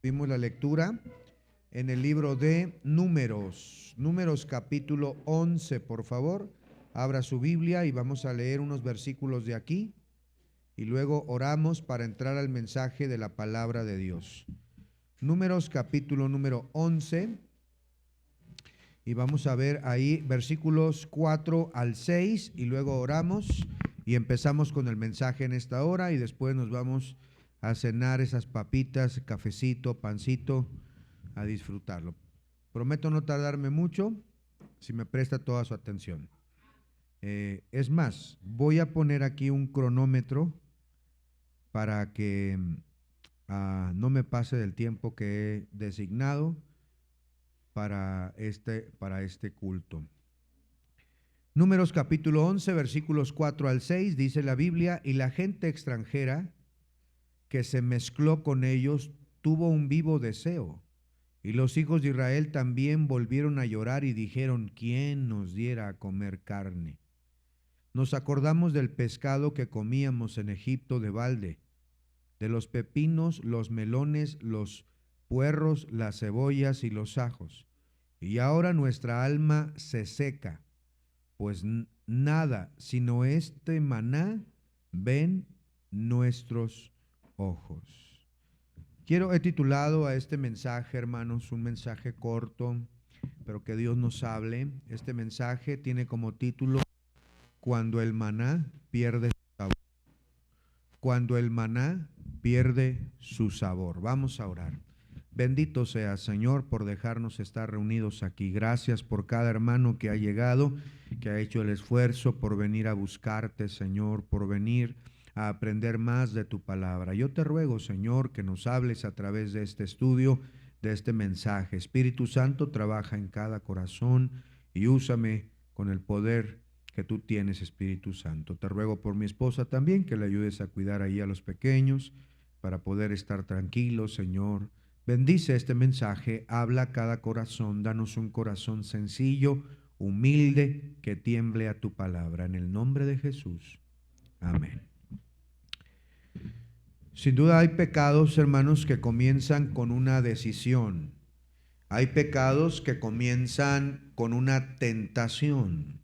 Vimos la lectura en el libro de Números, Números capítulo 11, por favor. Abra su Biblia y vamos a leer unos versículos de aquí y luego oramos para entrar al mensaje de la palabra de Dios. Números capítulo número 11 y vamos a ver ahí versículos 4 al 6 y luego oramos y empezamos con el mensaje en esta hora y después nos vamos a cenar esas papitas, cafecito, pancito, a disfrutarlo. Prometo no tardarme mucho si me presta toda su atención. Es más, voy a poner aquí un cronómetro para que no me pase del tiempo que he designado para este culto. Números capítulo 11, versículos 4 al 6, dice la Biblia: y la gente extranjera que se mezcló con ellos tuvo un vivo deseo, y los hijos de Israel también volvieron a llorar y dijeron: ¿quién nos diera a comer carne? Nos acordamos del pescado que comíamos en Egipto de balde, de los pepinos, los melones, los puerros, las cebollas y los ajos. Y ahora nuestra alma se seca, pues nada sino este maná ven nuestros ojos. He titulado a este mensaje, hermanos, un mensaje corto, pero que Dios nos hable. Este mensaje tiene como título: Cuando el maná pierde su sabor. Cuando el maná pierde su sabor. Vamos a orar. Bendito sea, Señor, por dejarnos estar reunidos aquí. Gracias por cada hermano que ha llegado, que ha hecho el esfuerzo por venir a buscarte, Señor, por venir a aprender más de tu palabra. Yo te ruego, Señor, que nos hables a través de este estudio, de este mensaje. Espíritu Santo, trabaja en cada corazón y úsame con el poder que tú tienes, Espíritu Santo. Te ruego por mi esposa también, que le ayudes a cuidar ahí a los pequeños para poder estar tranquilos, Señor. Bendice este mensaje, habla a cada corazón, danos un corazón sencillo, humilde, que tiemble a tu palabra. En el nombre de Jesús. Amén. Sin duda hay pecados, hermanos, que comienzan con una decisión. Hay pecados que comienzan con una tentación,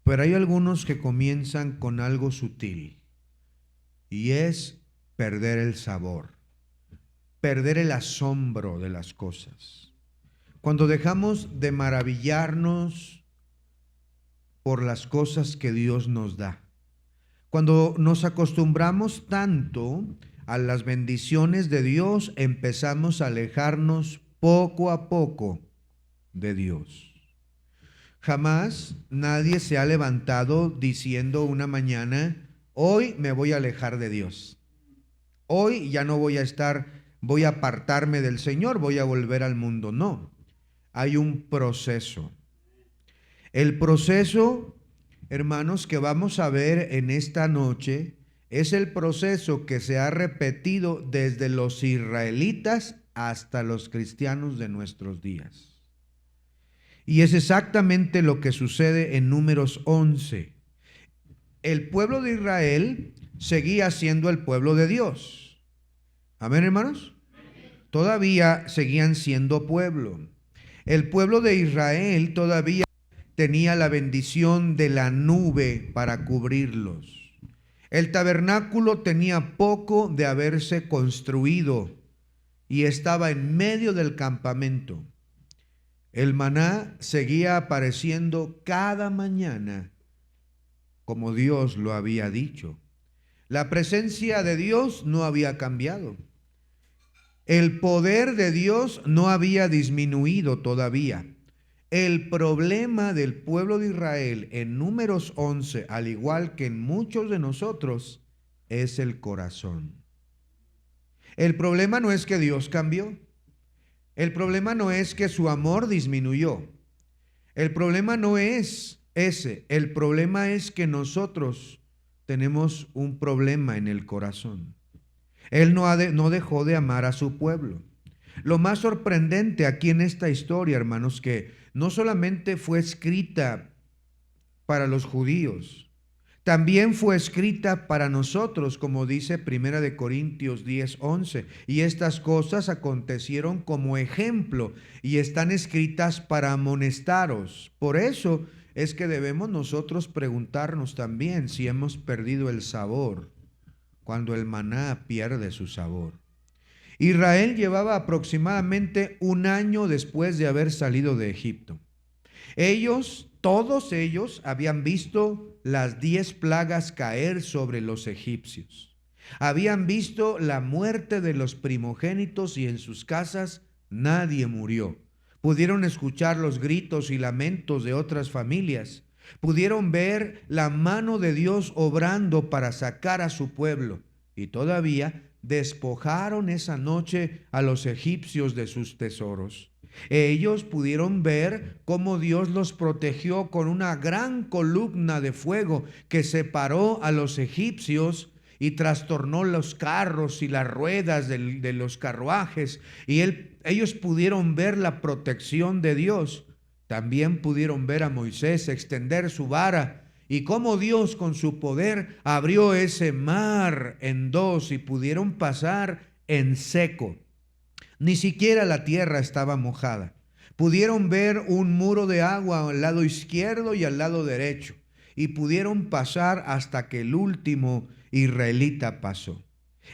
pero hay algunos que comienzan con algo sutil, y es perder el sabor, perder el asombro de las cosas. Cuando dejamos de maravillarnos por las cosas que Dios nos da, cuando nos acostumbramos tanto a las bendiciones de Dios, empezamos a alejarnos poco a poco de Dios. Jamás nadie se ha levantado diciendo una mañana: hoy me voy a alejar de Dios. Hoy ya no voy a apartarme del Señor, voy a volver al mundo. No, hay un proceso. El proceso, hermanos, que vamos a ver en esta noche es el proceso que se ha repetido desde los israelitas hasta los cristianos de nuestros días. Y es exactamente lo que sucede en Números 11. El pueblo de Israel seguía siendo el pueblo de Dios. Amén, hermanos. Todavía seguían siendo pueblo. El pueblo de Israel todavía tenía la bendición de la nube para cubrirlos. El tabernáculo tenía poco de haberse construido y estaba en medio del campamento. El maná seguía apareciendo cada mañana, como Dios lo había dicho. La presencia de Dios no había cambiado. El poder de Dios no había disminuido todavía. El problema del pueblo de Israel en Números 11, al igual que en muchos de nosotros, es el corazón. El problema no es que Dios cambió. El problema no es que su amor disminuyó. El problema no es ese. El problema es que nosotros tenemos un problema en el corazón. Él no dejó de amar a su pueblo. Lo más sorprendente aquí en esta historia, hermanos, que no solamente fue escrita para los judíos, también fue escrita para nosotros, como dice 1 Corintios 10:11. Y estas cosas acontecieron como ejemplo y están escritas para amonestaros. Por eso es que debemos nosotros preguntarnos también si hemos perdido el sabor, cuando el maná pierde su sabor. Israel llevaba aproximadamente un año después de haber salido de Egipto. Todos ellos habían visto las 10 plagas caer sobre los egipcios. Habían visto la muerte de los primogénitos y en sus casas nadie murió. Pudieron escuchar los gritos y lamentos de otras familias. Pudieron ver la mano de Dios obrando para sacar a su pueblo. Y todavía despojaron esa noche a los egipcios de sus tesoros. Ellos pudieron ver cómo Dios los protegió con una gran columna de fuego que separó a los egipcios y trastornó los carros y las ruedas de los carruajes. Y ellos pudieron ver la protección de Dios. También pudieron ver a Moisés extender su vara y cómo Dios con su poder abrió ese mar en dos y pudieron pasar en seco. Ni siquiera la tierra estaba mojada. Pudieron ver un muro de agua al lado izquierdo y al lado derecho, y pudieron pasar hasta que el último israelita pasó.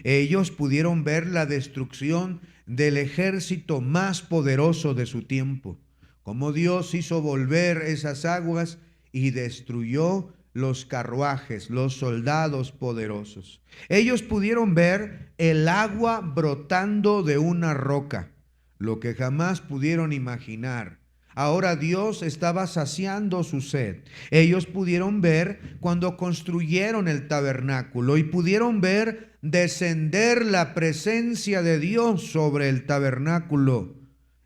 Ellos pudieron ver la destrucción del ejército más poderoso de su tiempo, cómo Dios hizo volver esas aguas y destruyó los carruajes, los soldados poderosos. Ellos pudieron ver el agua brotando de una roca, lo que jamás pudieron imaginar. Ahora Dios estaba saciando su sed. Ellos pudieron ver cuando construyeron el tabernáculo y pudieron ver descender la presencia de Dios sobre el tabernáculo.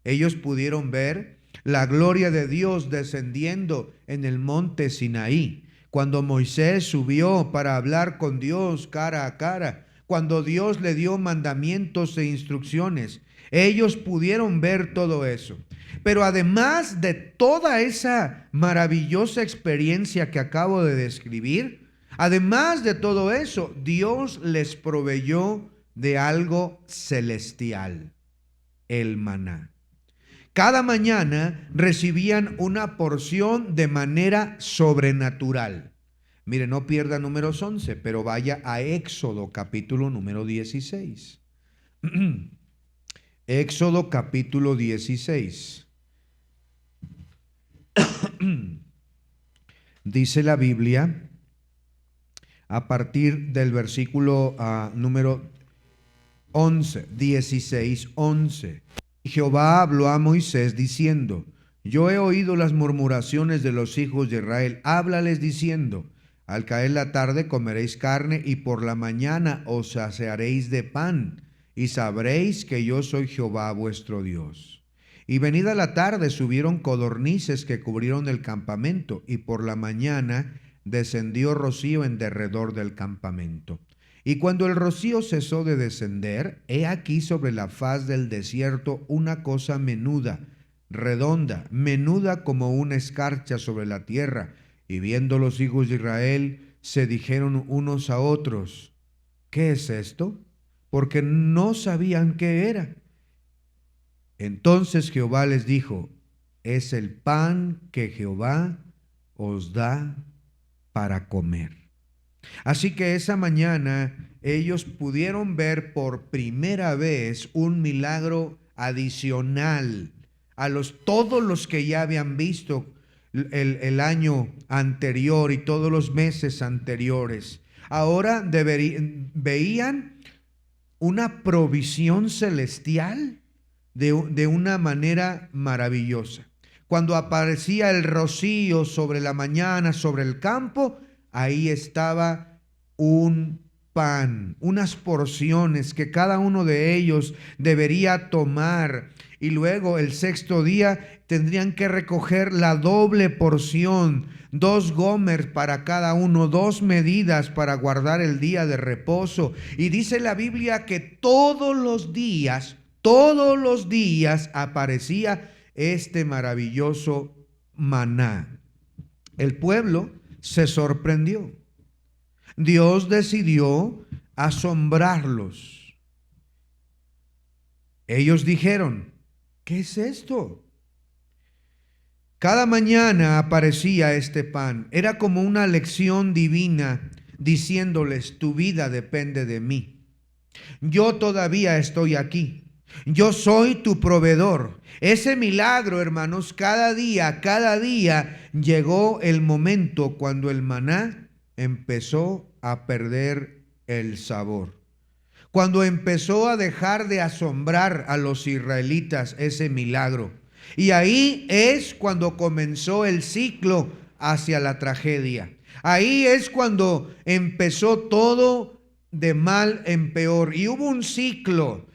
Ellos pudieron ver la gloria de Dios descendiendo en el monte Sinaí. Cuando Moisés subió para hablar con Dios cara a cara, cuando Dios le dio mandamientos e instrucciones, ellos pudieron ver todo eso. Pero además de toda esa maravillosa experiencia que acabo de describir, además de todo eso, Dios les proveyó de algo celestial, el maná. Cada mañana recibían una porción de manera sobrenatural. Mire, no pierda números 11, pero vaya a Éxodo capítulo número 16. Éxodo capítulo 16. Dice la Biblia, a partir del versículo número 11, 16, 11. Jehová habló a Moisés diciendo: yo he oído las murmuraciones de los hijos de Israel. Háblales diciendo: al caer la tarde comeréis carne y por la mañana os saciaréis de pan y sabréis que yo soy Jehová vuestro Dios. Y venida la tarde subieron codornices que cubrieron el campamento y por la mañana descendió rocío en derredor del campamento. Y cuando el rocío cesó de descender, he aquí sobre la faz del desierto una cosa menuda, redonda, menuda como una escarcha sobre la tierra. Y viendo los hijos de Israel, se dijeron unos a otros: ¿qué es esto? Porque no sabían qué era. Entonces Jehová les dijo: es el pan que Jehová os da para comer. Así que esa mañana ellos pudieron ver por primera vez un milagro adicional a todos los que ya habían visto el año anterior y todos los meses anteriores. Ahora veían una provisión celestial de una manera maravillosa. Cuando aparecía el rocío sobre la mañana, sobre el campo, ahí estaba un pan, unas porciones que cada uno de ellos debería tomar. Y luego el sexto día tendrían que recoger la doble porción, 2 gomer para cada uno, 2 medidas para guardar el día de reposo. Y dice la Biblia que todos los días aparecía este maravilloso maná. El pueblo se sorprendió. Dios decidió asombrarlos. Ellos dijeron, ¿qué es esto? Cada mañana aparecía este pan. Era como una lección divina diciéndoles, tu vida depende de mí. Yo todavía estoy aquí. Yo soy tu proveedor. Ese milagro, hermanos, cada día llegó el momento cuando el maná empezó a perder el sabor. Cuando empezó a dejar de asombrar a los israelitas ese milagro. Y ahí es cuando comenzó el ciclo hacia la tragedia. Ahí es cuando empezó todo de mal en peor. Y hubo un ciclo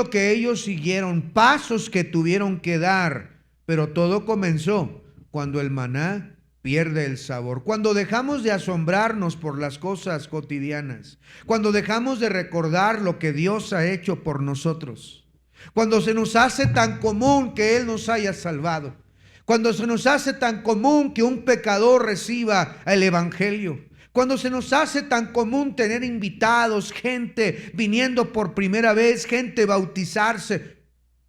que ellos siguieron, pasos que tuvieron que dar. Pero todo comenzó cuando el maná pierde el sabor. Cuando dejamos de asombrarnos por las cosas cotidianas. Cuando dejamos de recordar lo que Dios ha hecho por nosotros. Cuando se nos hace tan común que Él nos haya salvado. Cuando se nos hace tan común que un pecador reciba el evangelio. Cuando se nos hace tan común tener invitados, gente viniendo por primera vez, gente bautizarse.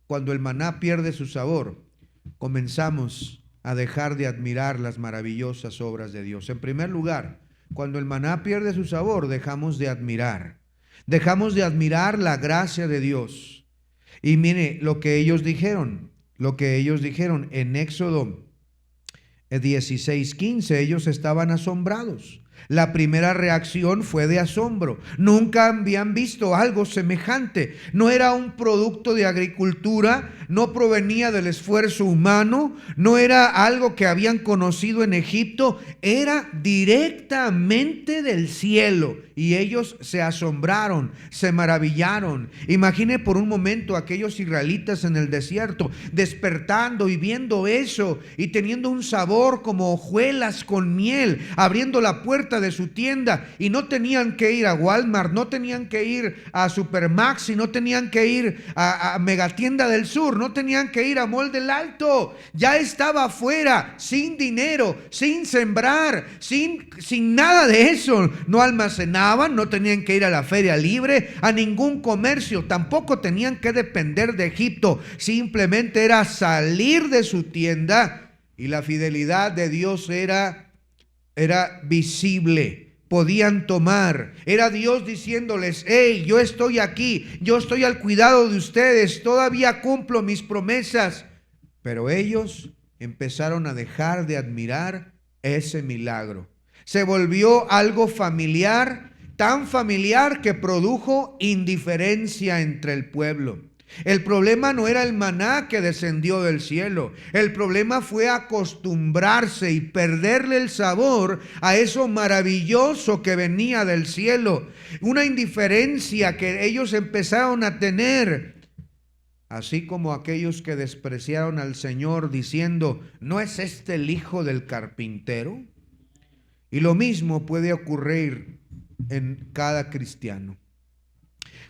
Cuando el maná pierde su sabor, comenzamos a dejar de admirar las maravillosas obras de Dios. En primer lugar, cuando el maná pierde su sabor, dejamos de admirar la gracia de Dios. Y mire lo que ellos dijeron en Éxodo 16:15, ellos estaban asombrados. La primera reacción fue de asombro. Nunca habían visto algo semejante. No era un producto de agricultura, no provenía del esfuerzo humano, no era algo que habían conocido en Egipto, era directamente del cielo. Y ellos se asombraron, se maravillaron. Imagine por un momento aquellos israelitas en el desierto, despertando y viendo eso y teniendo un sabor como hojuelas con miel, abriendo la puerta de su tienda, y no tenían que ir a Walmart, no tenían que ir a Supermaxi, no tenían que ir a Megatienda del Sur, no tenían que ir a Mall del Alto. Ya estaba afuera, sin dinero, sin sembrar, sin nada de eso. No almacenaban, no tenían que ir a la feria libre, a ningún comercio, tampoco tenían que depender de Egipto. Simplemente era salir de su tienda y la fidelidad de Dios era visible. Podían tomar. Era Dios diciéndoles, hey, yo estoy aquí, yo estoy al cuidado de ustedes, todavía cumplo mis promesas. Pero ellos empezaron a dejar de admirar ese milagro. Se volvió algo familiar, tan familiar que produjo indiferencia entre el pueblo. El problema no era el maná que descendió del cielo. El problema fue acostumbrarse y perderle el sabor a eso maravilloso que venía del cielo. Una indiferencia que ellos empezaron a tener. Así como aquellos que despreciaron al Señor diciendo, ¿no es este el hijo del carpintero? Y lo mismo puede ocurrir en cada cristiano.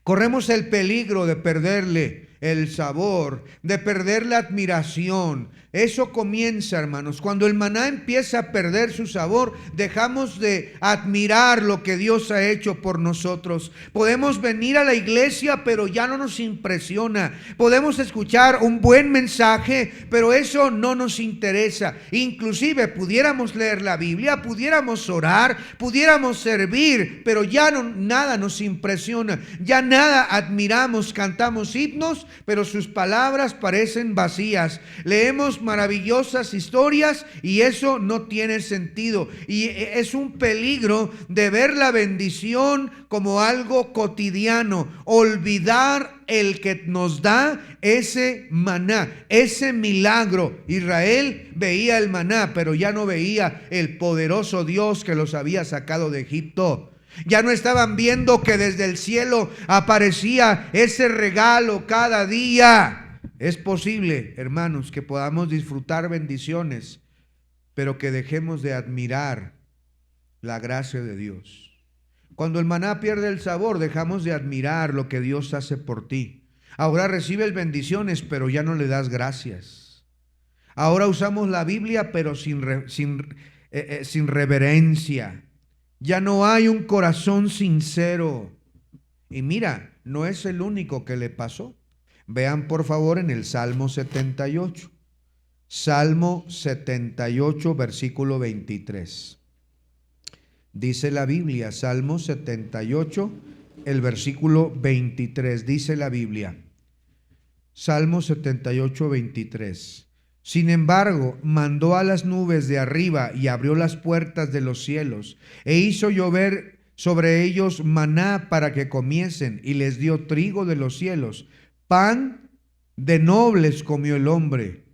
Corremos el peligro de perderle el sabor, de perder la admiración. Eso comienza, hermanos. Cuando el maná empieza a perder su sabor, dejamos de admirar lo que Dios ha hecho por nosotros. Podemos venir a la iglesia, pero ya no nos impresiona. Podemos escuchar un buen mensaje, pero eso no nos interesa. Inclusive pudiéramos leer la Biblia, pudiéramos orar, pudiéramos servir, pero ya nada nos impresiona. Ya nada admiramos. Cantamos himnos, pero sus palabras parecen vacías. Leemos maravillosas historias y eso no tiene sentido. Y es un peligro de ver la bendición como algo cotidiano, olvidar el que nos da ese maná, ese milagro. Israel veía el maná, pero ya no veía el poderoso Dios que los había sacado de Egipto. Ya no estaban viendo que desde el cielo aparecía ese regalo cada día. Es posible, hermanos, que podamos disfrutar bendiciones, pero que dejemos de admirar la gracia de Dios. Cuando el maná pierde el sabor, dejamos de admirar lo que Dios hace por ti. Ahora recibes bendiciones, pero ya no le das gracias. Ahora usamos la Biblia, pero sin reverencia. Ya no hay un corazón sincero. Y mira, no es el único que le pasó. Vean por favor en el Salmo 78. Salmo 78, versículo 23. Dice la Biblia, Salmo 78, el versículo 23. Dice la Biblia, Salmo 78, 23. Sin embargo, mandó a las nubes de arriba y abrió las puertas de los cielos e hizo llover sobre ellos maná para que comiesen, y les dio trigo de los cielos. Pan de nobles comió el hombre.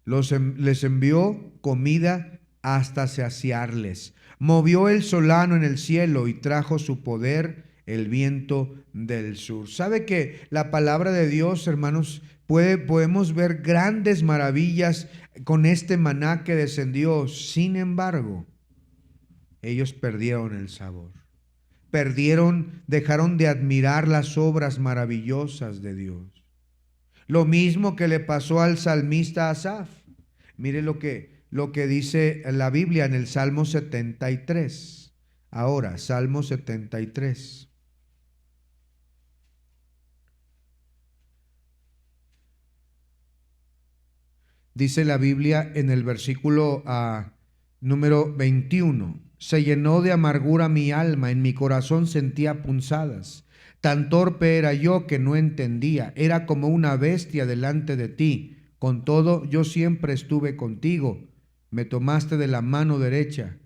Les envió comida hasta saciarles. Movió el solano en el cielo y trajo su poder el viento del sur. ¿Sabe que la palabra de Dios, hermanos, podemos ver grandes maravillas con este maná que descendió? Sin embargo, ellos perdieron el sabor. Dejaron de admirar las obras maravillosas de Dios. Lo mismo que le pasó al salmista Asaf. Mire lo que dice la Biblia en el Salmo 73. Ahora, Salmo 73. Dice la Biblia en el versículo número 21. Se llenó de amargura mi alma, en mi corazón sentía punzadas. Tan torpe era yo que no entendía, era como una bestia delante de ti. Con todo, yo siempre estuve contigo. Me tomaste de la mano derecha,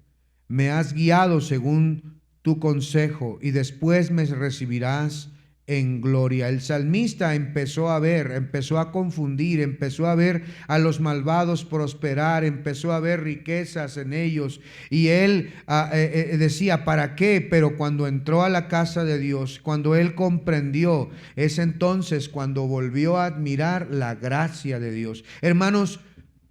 me has guiado según tu consejo, y después me recibirás en gloria. El salmista empezó a confundir, empezó a ver a los malvados prosperar, empezó a ver riquezas en ellos, y él decía, ¿para qué? Pero cuando entró a la casa de Dios, cuando él comprendió, es entonces cuando volvió a admirar la gracia de Dios. Hermanos,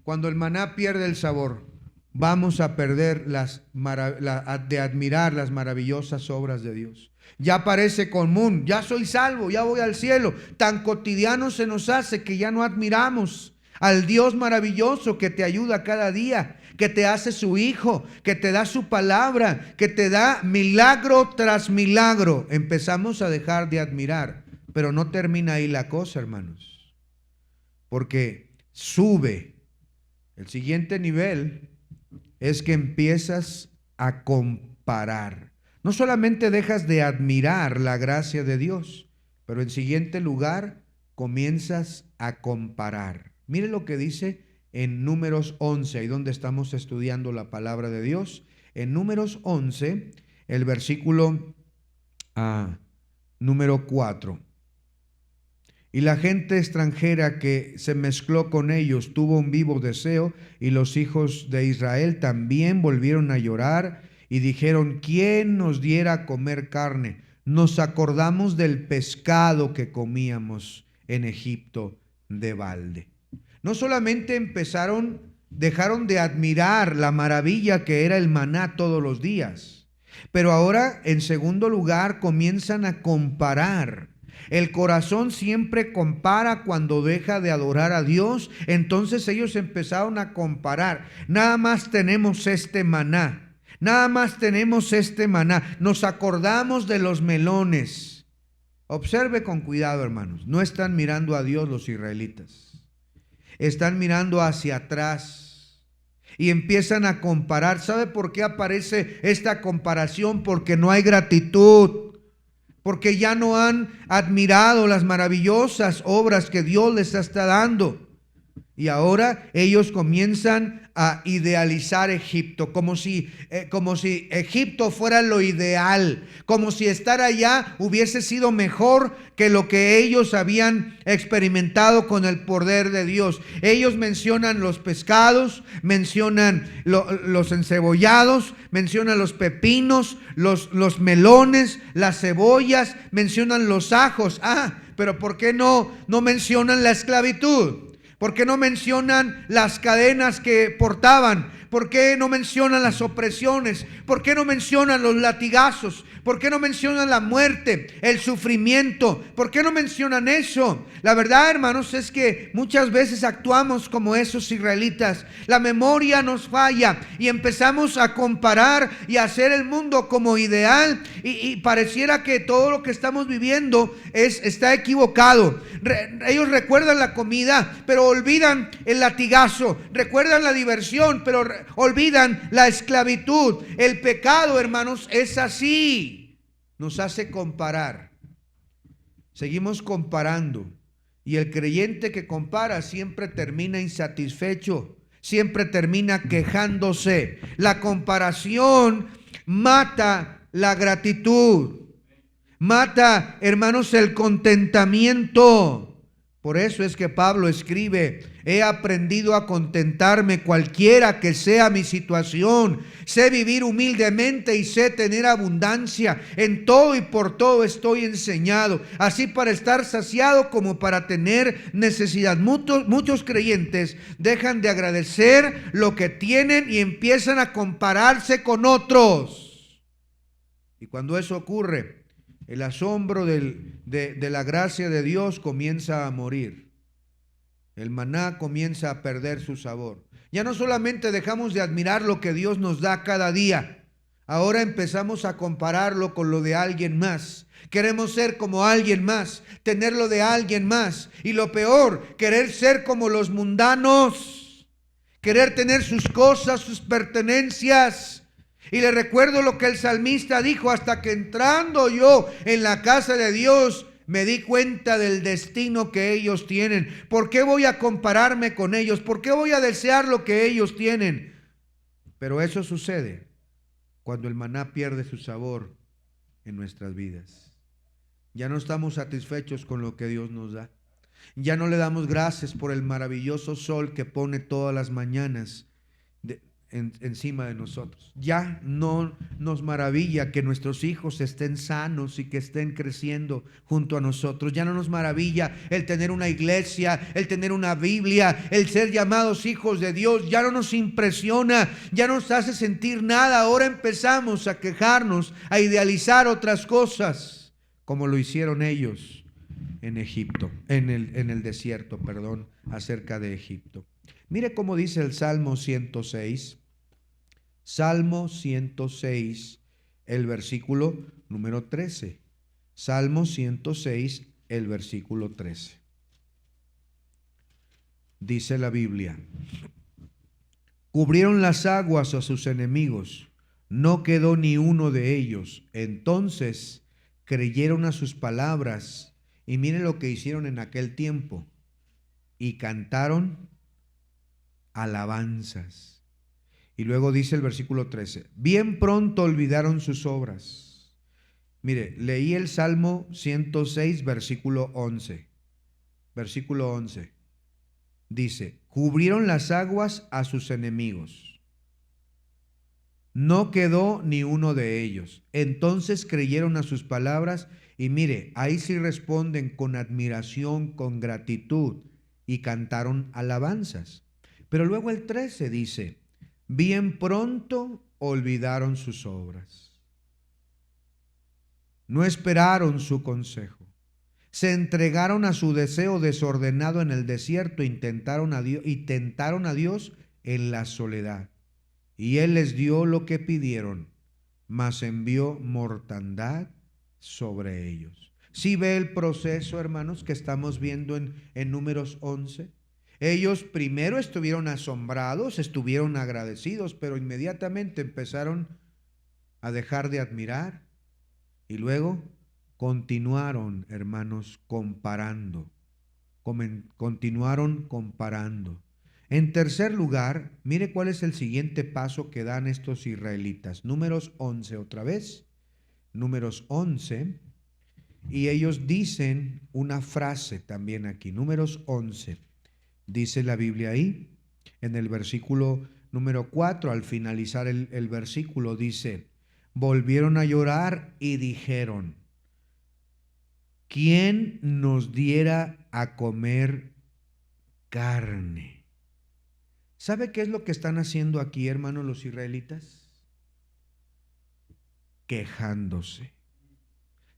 cuando el maná pierde el sabor, vamos a perder de admirar las maravillosas obras de Dios. Ya parece común, ya soy salvo, ya voy al cielo. Tan cotidiano se nos hace que ya no admiramos al Dios maravilloso que te ayuda cada día, que te hace su hijo, que te da su palabra, que te da milagro tras milagro. Empezamos a dejar de admirar, pero no termina ahí la cosa, hermanos, porque sube. El siguiente nivel es que empiezas a comparar. No solamente dejas de admirar la gracia de Dios, pero en siguiente lugar comienzas a comparar. Mire lo que dice en Números 11, ahí donde estamos estudiando la palabra de Dios. En Números 11, el versículo número 4. Y la gente extranjera que se mezcló con ellos tuvo un vivo deseo, y los hijos de Israel también volvieron a llorar y dijeron, ¿quién nos diera a comer carne? Nos acordamos del pescado que comíamos en Egipto de balde. No solamente dejaron de admirar la maravilla que era el maná todos los días, pero ahora en segundo lugar comienzan a comparar. El corazón siempre compara cuando deja de adorar a Dios. Entonces ellos empezaron a comparar. Nada más tenemos este maná. Nada más tenemos este maná. Nos acordamos de los melones. Observe con cuidado, hermanos. No están mirando a Dios los israelitas. Están mirando hacia atrás. Y empiezan a comparar. ¿Sabe por qué aparece esta comparación? Porque no hay gratitud. Porque ya no han admirado las maravillosas obras que Dios les está dando. Y ahora ellos comienzan a idealizar Egipto, como si Egipto fuera lo ideal, como si estar allá hubiese sido mejor que lo que ellos habían experimentado con el poder de Dios. Ellos mencionan los pescados, mencionan los encebollados, mencionan los pepinos, los melones, las cebollas, mencionan los ajos. Pero ¿por qué no mencionan la esclavitud? ¿Por qué no mencionan las cadenas que portaban? ¿Por qué no mencionan las opresiones? ¿Por qué no mencionan los latigazos? ¿Por qué no mencionan la muerte, el sufrimiento? ¿Por qué no mencionan eso? La verdad, hermanos, es que muchas veces actuamos como esos israelitas. La memoria nos falla y empezamos a comparar y a hacer el mundo como ideal y pareciera que todo lo que estamos viviendo está equivocado. Ellos recuerdan la comida, pero olvidan el latigazo. Recuerdan la diversión, pero olvidan la esclavitud. El pecado, hermanos, es así. Nos hace comparar. Seguimos comparando. Y el creyente que compara siempre termina insatisfecho, siempre termina quejándose. La comparación mata la gratitud. Mata, hermanos, el contentamiento. Por eso es que Pablo escribe: he aprendido a contentarme cualquiera que sea mi situación. Sé vivir humildemente y sé tener abundancia. En todo y por todo estoy enseñado, así para estar saciado como para tener necesidad. Muchos creyentes dejan de agradecer lo que tienen y empiezan a compararse con otros. Y cuando eso ocurre, el asombro de la gracia de Dios comienza a morir. El maná comienza a perder su sabor. Ya no solamente dejamos de admirar lo que Dios nos da cada día, ahora empezamos a compararlo con lo de alguien más. Queremos ser como alguien más, tener lo de alguien más. Y lo peor, querer ser como los mundanos, querer tener sus cosas, sus pertenencias. Y le recuerdo lo que el salmista dijo: hasta que entrando yo en la casa de Dios me di cuenta del destino que ellos tienen. ¿Por qué voy a compararme con ellos? ¿Por qué voy a desear lo que ellos tienen? Pero eso sucede cuando el maná pierde su sabor en nuestras vidas. Ya no estamos satisfechos con lo que Dios nos da. Ya no le damos gracias por el maravilloso sol que pone todas las mañanas encima de nosotros. Ya no nos maravilla que nuestros hijos estén sanos y que estén creciendo junto a nosotros. Ya no nos maravilla el tener una iglesia, el tener una Biblia, el ser llamados hijos de Dios. Ya no nos impresiona, ya no nos hace sentir nada. Ahora empezamos a quejarnos, a idealizar otras cosas, como lo hicieron ellos en Egipto, en el desierto, acerca de Egipto. Mire cómo dice el Salmo 106. Salmo 106, el versículo número 13. Salmo 106, el versículo 13. Dice la Biblia: cubrieron las aguas a sus enemigos, no quedó ni uno de ellos. Entonces creyeron a sus palabras. Y miren lo que hicieron en aquel tiempo. Y cantaron alabanzas. Y luego dice el versículo 13: bien pronto olvidaron sus obras. Mire, leí el Salmo 106, versículo 11. Versículo 11. Dice: cubrieron las aguas a sus enemigos, no quedó ni uno de ellos. Entonces creyeron a sus palabras. Y mire, ahí sí responden con admiración, con gratitud, y cantaron alabanzas. Pero luego el 13 dice: bien pronto olvidaron sus obras. No esperaron su consejo. Se entregaron a su deseo desordenado en el desierto y tentaron a Dios en la soledad. Y Él les dio lo que pidieron, mas envió mortandad sobre ellos. ¿Sí ve el proceso, hermanos, que estamos viendo en Números 11? Ellos primero estuvieron asombrados, estuvieron agradecidos, pero inmediatamente empezaron a dejar de admirar y luego continuaron, hermanos, comparando. Continuaron comparando. En tercer lugar, mire cuál es el siguiente paso que dan estos israelitas. Números 11 otra vez. Números 11. Y ellos dicen una frase también aquí. Números 11. Dice la Biblia ahí, en el versículo número 4, al finalizar el versículo, dice: volvieron a llorar y dijeron: ¿quién nos diera a comer carne. ¿Sabe qué es lo que están haciendo aquí, hermanos, los israelitas? Quejándose.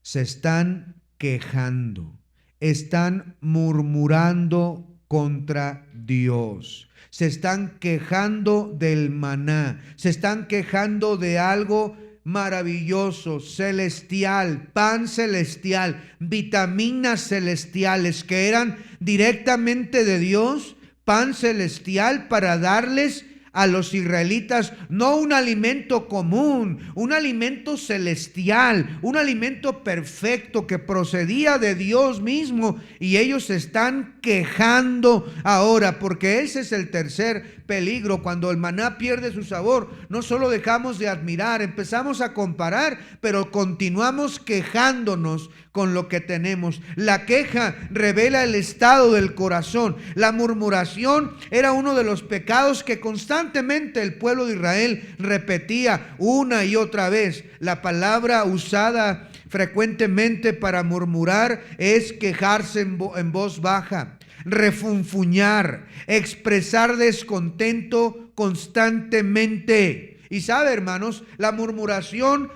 Se están quejando. Están murmurando contra Dios. Se están quejando del maná. Se están quejando de algo maravilloso, celestial, pan celestial, vitaminas celestiales que eran directamente de Dios, pan celestial para darles a los israelitas no un alimento común, un alimento celestial, un alimento perfecto que procedía de Dios mismo, y ellos se están quejando ahora, porque ese es el tercer peligro. Cuando el maná pierde su sabor, no solo dejamos de admirar, empezamos a comparar, pero continuamos quejándonos con lo que tenemos. La queja revela el estado del corazón. La murmuración era uno de los pecados que constantemente el pueblo de Israel repetía una y otra vez. La palabra usada frecuentemente para murmurar es quejarse en voz baja, refunfuñar, expresar descontento constantemente. Y sabe, hermanos, la murmuración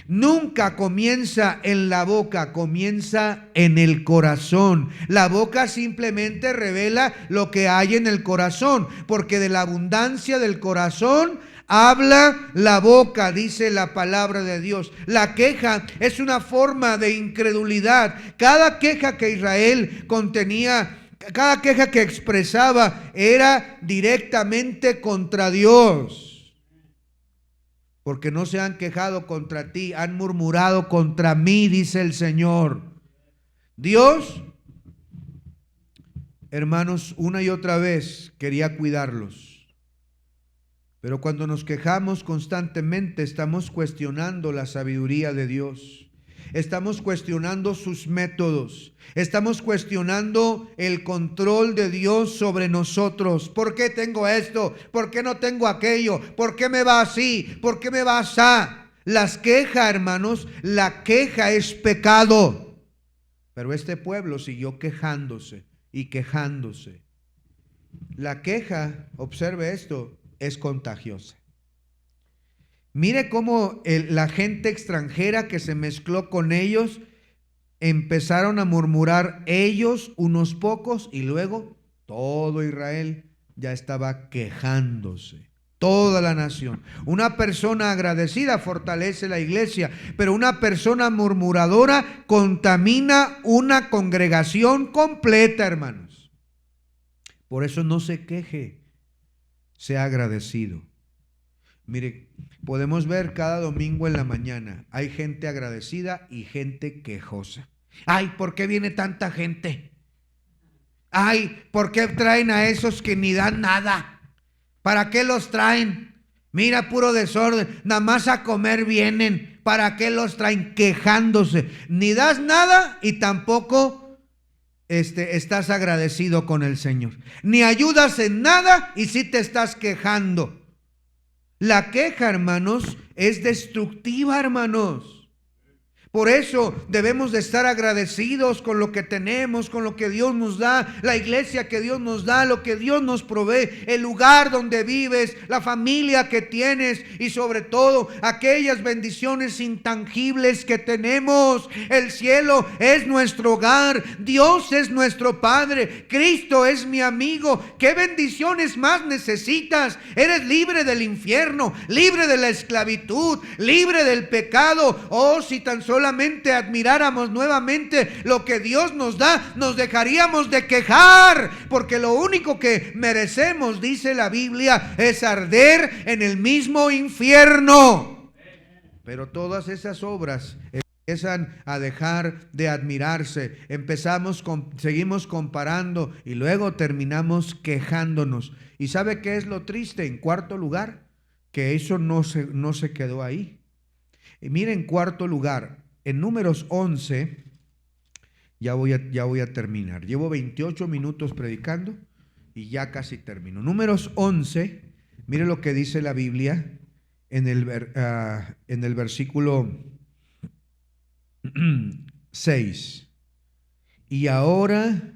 nunca comienza en la boca, comienza en el corazón. La boca simplemente revela lo que hay en el corazón, porque de la abundancia del corazón habla la boca, dice la palabra de Dios. La queja es una forma de incredulidad. Cada queja que Israel contenía, cada queja que expresaba, era directamente contra Dios. Porque no se han quejado contra ti, han murmurado contra mí, dice el Señor. Dios, hermanos, una y otra vez quería cuidarlos. Pero cuando nos quejamos constantemente, estamos cuestionando la sabiduría de Dios. Estamos cuestionando sus métodos. Estamos cuestionando el control de Dios sobre nosotros. ¿Por qué tengo esto? ¿Por qué no tengo aquello? ¿Por qué me va así? ¿Por qué me va así? Las quejas, hermanos, la queja es pecado. Pero este pueblo siguió quejándose y quejándose. La queja, observe esto, es contagiosa. Mire cómo la gente extranjera que se mezcló con ellos empezaron a murmurar ellos, unos pocos, y luego todo Israel ya estaba quejándose. Toda la nación. Una persona agradecida fortalece la iglesia, pero una persona murmuradora contamina una congregación completa, hermanos. Por eso no se queje, sea agradecido. Mire, podemos ver cada domingo en la mañana, hay gente agradecida y gente quejosa. Ay, ¿por qué viene tanta gente? Ay, ¿por qué traen a esos que ni dan nada? ¿Para qué los traen? Mira, puro desorden, nada más a comer vienen. ¿Para qué los traen? Quejándose. Ni das nada y tampoco estás agradecido con el Señor. Ni ayudas en nada y sí te estás quejando. La queja, hermanos, es destructiva, hermanos. Por eso debemos de estar agradecidos con lo que tenemos, con lo que Dios nos da, la iglesia que Dios nos da, lo que Dios nos provee, el lugar donde vives, la familia que tienes y sobre todo aquellas bendiciones intangibles que tenemos. El cielo es nuestro hogar, Dios es nuestro Padre, Cristo es mi amigo. ¿Qué bendiciones más necesitas? Eres libre del infierno, libre de la esclavitud, libre del pecado. Oh, si tan solo solamente admiráramos nuevamente lo que Dios nos da, nos dejaríamos de quejar, porque lo único que merecemos, dice la Biblia, es arder en el mismo infierno. Pero todas esas obras empiezan a dejar de admirarse, seguimos comparando y luego terminamos quejándonos. ¿Y sabe qué es lo triste? En cuarto lugar, que eso no se quedó ahí. Y mire, en cuarto lugar, en Números 11, ya voy a terminar. Llevo 28 minutos predicando y ya casi termino. Números 11, mire lo que dice la Biblia en el versículo 6. Y ahora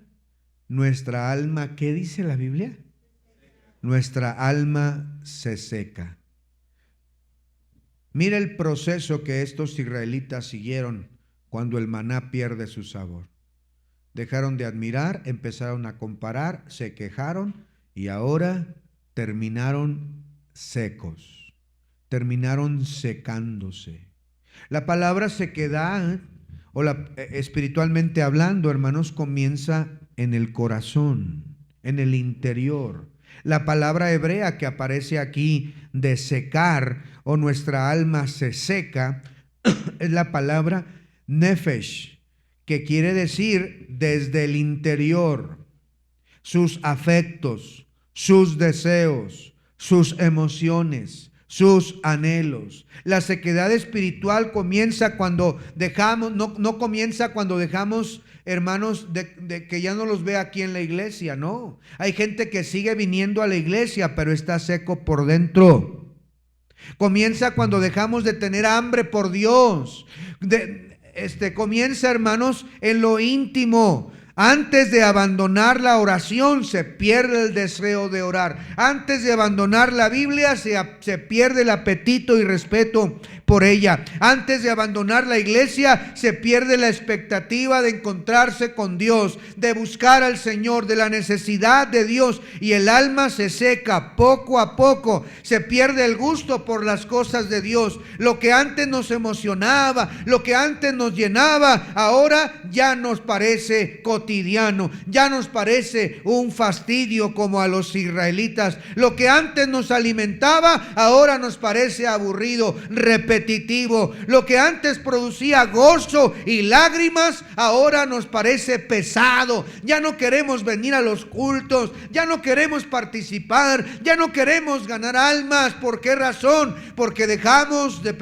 nuestra alma, ¿qué dice la Biblia? Nuestra alma se seca. Mira el proceso que estos israelitas siguieron cuando el maná pierde su sabor. Dejaron de admirar, empezaron a comparar, se quejaron y ahora terminaron secos, terminaron secándose. La palabra sequedad, espiritualmente hablando, hermanos, comienza en el corazón, en el interior. La palabra hebrea que aparece aquí de secar o nuestra alma se seca es la palabra nefesh, que quiere decir desde el interior, sus afectos, sus deseos, sus emociones, sus anhelos. La sequedad espiritual comienza cuando dejamos, no comienza cuando dejamos, hermanos, de que ya no los ve aquí en la iglesia, no. Hay gente que sigue viniendo a la iglesia, pero está seco por dentro. Comienza cuando dejamos de tener hambre por Dios. Comienza, hermanos, en lo íntimo. Antes de abandonar la oración se pierde el deseo de orar. Antes de abandonar la Biblia se pierde el apetito y respeto por ella. Antes de abandonar la iglesia se pierde la expectativa de encontrarse con Dios, de buscar al Señor, de la necesidad de Dios, y el alma se seca poco a poco. Se pierde el gusto por las cosas de Dios. Lo que antes nos emocionaba, lo que antes nos llenaba, ahora ya nos parece cotidiano, ya nos parece un fastidio como a los israelitas. Lo que antes nos alimentaba, ahora nos parece aburrido, repetitivo. Lo que antes producía gozo y lágrimas, ahora nos parece pesado. Ya no queremos venir a los cultos, ya no queremos participar, ya no queremos ganar almas. ¿Por qué razón? Porque dejamos de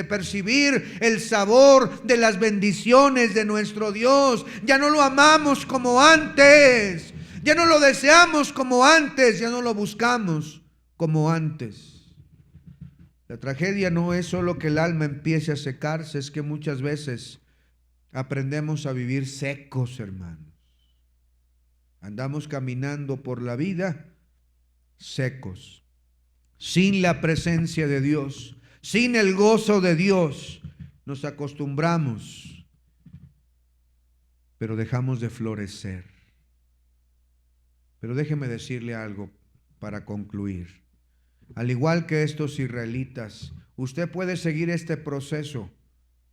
percibir el sabor de las bendiciones de nuestro Dios. Ya no lo amamos como antes, ya no lo deseamos como antes, ya no lo buscamos como antes. La tragedia no es solo que el alma empiece a secarse, es que muchas veces aprendemos a vivir secos, hermanos. Andamos caminando por la vida secos, sin la presencia de Dios, sin el gozo de Dios. Nos acostumbramos, pero dejamos de florecer. Pero déjeme decirle algo para concluir. Al igual que estos israelitas, usted puede seguir este proceso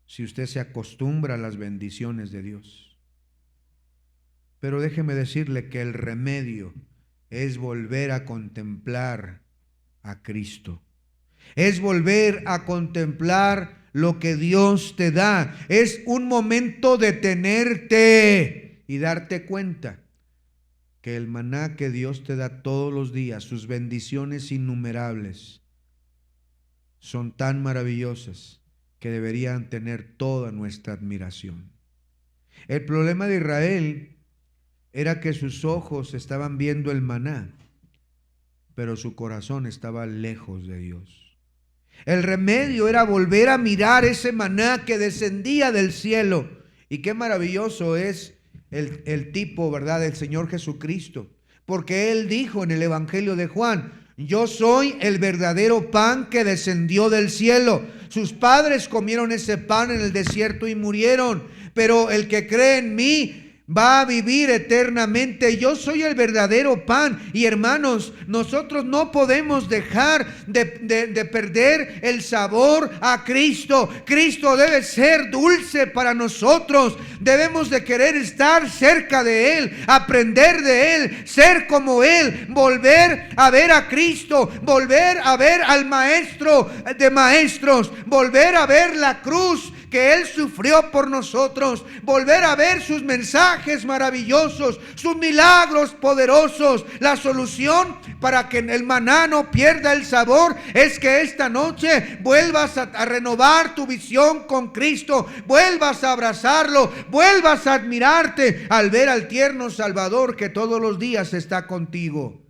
si usted se acostumbra a las bendiciones de Dios. Pero déjeme decirle que el remedio es volver a contemplar a Cristo. Es volver a contemplar lo que Dios te da. Es un momento de detenerte y darte cuenta que el maná que Dios te da todos los días, sus bendiciones innumerables, son tan maravillosas que deberían tener toda nuestra admiración. El problema de Israel era que sus ojos estaban viendo el maná, pero su corazón estaba lejos de Dios. El remedio era volver a mirar ese maná que descendía del cielo. Y qué maravilloso es el tipo, ¿verdad?, del Señor Jesucristo, porque Él dijo en el Evangelio de Juan: yo soy el verdadero pan que descendió del cielo. Sus padres comieron ese pan en el desierto y murieron, pero el que cree en mí va a vivir eternamente. Yo soy el verdadero pan. Y hermanos, nosotros no podemos dejar de perder el sabor a Cristo. Cristo debe ser dulce para nosotros. Debemos de querer estar cerca de Él, aprender de Él, ser como Él, volver a ver a Cristo, volver a ver al Maestro de maestros, volver a ver la cruz que Él sufrió por nosotros, volver a ver sus mensajes maravillosos, sus milagros poderosos. La solución para que el maná no pierda el sabor es que esta noche vuelvas a renovar tu visión con Cristo, vuelvas a abrazarlo, vuelvas a admirarte al ver al tierno Salvador que todos los días está contigo.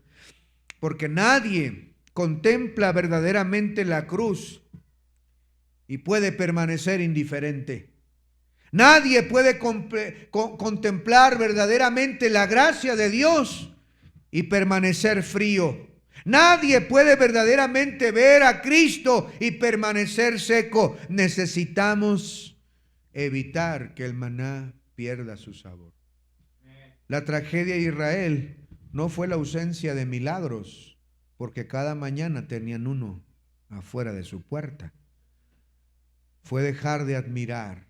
Porque nadie contempla verdaderamente la cruz y puede permanecer indiferente. Nadie puede contemplar verdaderamente la gracia de Dios y permanecer frío. Nadie puede verdaderamente ver a Cristo y permanecer seco. Necesitamos evitar que el maná pierda su sabor. La tragedia de Israel no fue la ausencia de milagros, porque cada mañana tenían uno afuera de su puerta. Fue dejar de admirar.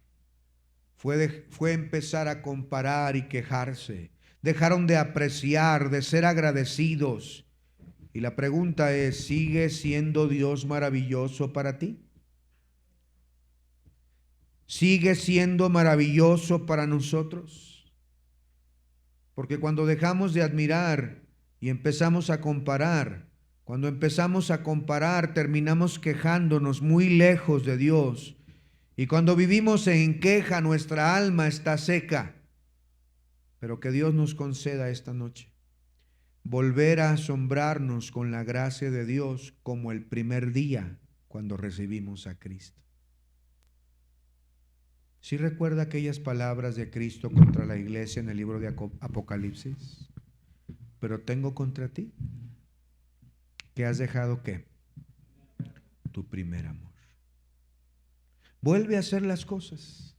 Fue empezar a comparar y quejarse. Dejaron de apreciar, de ser agradecidos. Y la pregunta es, ¿sigue siendo Dios maravilloso para ti? ¿Sigue siendo maravilloso para nosotros? Porque cuando dejamos de admirar y empezamos a comparar, terminamos quejándonos muy lejos de Dios. Y cuando vivimos en queja, nuestra alma está seca. Pero que Dios nos conceda esta noche volver a asombrarnos con la gracia de Dios como el primer día cuando recibimos a Cristo. ¿Sí recuerda aquellas palabras de Cristo contra la iglesia en el libro de Apocalipsis? Pero tengo contra ti que has dejado ¿qué? Tu primer amor. Vuelve a hacer las cosas.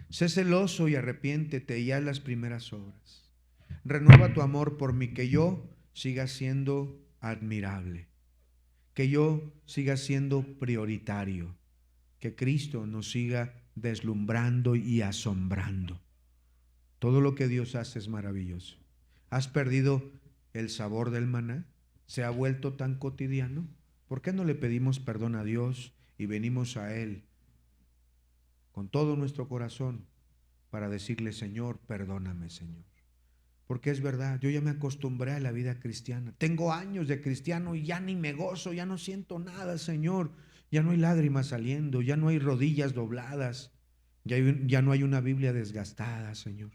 Sé celoso y arrepiéntete y haz las primeras obras. Renueva tu amor por mí, que yo siga siendo admirable, que yo siga siendo prioritario, que Cristo nos siga deslumbrando y asombrando. Todo lo que Dios hace es maravilloso. ¿Has perdido el sabor del maná? ¿Se ha vuelto tan cotidiano? ¿Por qué no le pedimos perdón a Dios y venimos a Él con todo nuestro corazón para decirle: Señor, perdóname, Señor? Porque es verdad, yo ya me acostumbré a la vida cristiana. Tengo años de cristiano y ya ni me gozo, ya no siento nada, Señor. Ya no hay lágrimas saliendo, ya no hay rodillas dobladas, ya no hay una Biblia desgastada, Señor.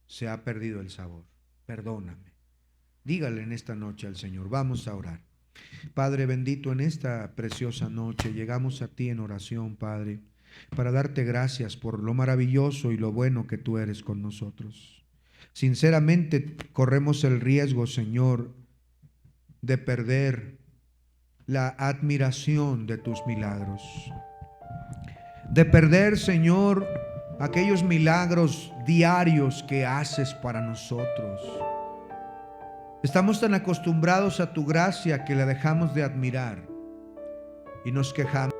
Se ha perdido el sabor. Perdóname. Dígale en esta noche al Señor. Vamos a orar. Padre bendito, en esta preciosa noche llegamos a ti en oración, Padre, para darte gracias por lo maravilloso y lo bueno que tú eres con nosotros. Sinceramente corremos el riesgo, Señor, de perder la admiración de tus milagros, de perder, Señor, aquellos milagros diarios que haces para nosotros. Estamos tan acostumbrados a tu gracia que la dejamos de admirar y nos quejamos.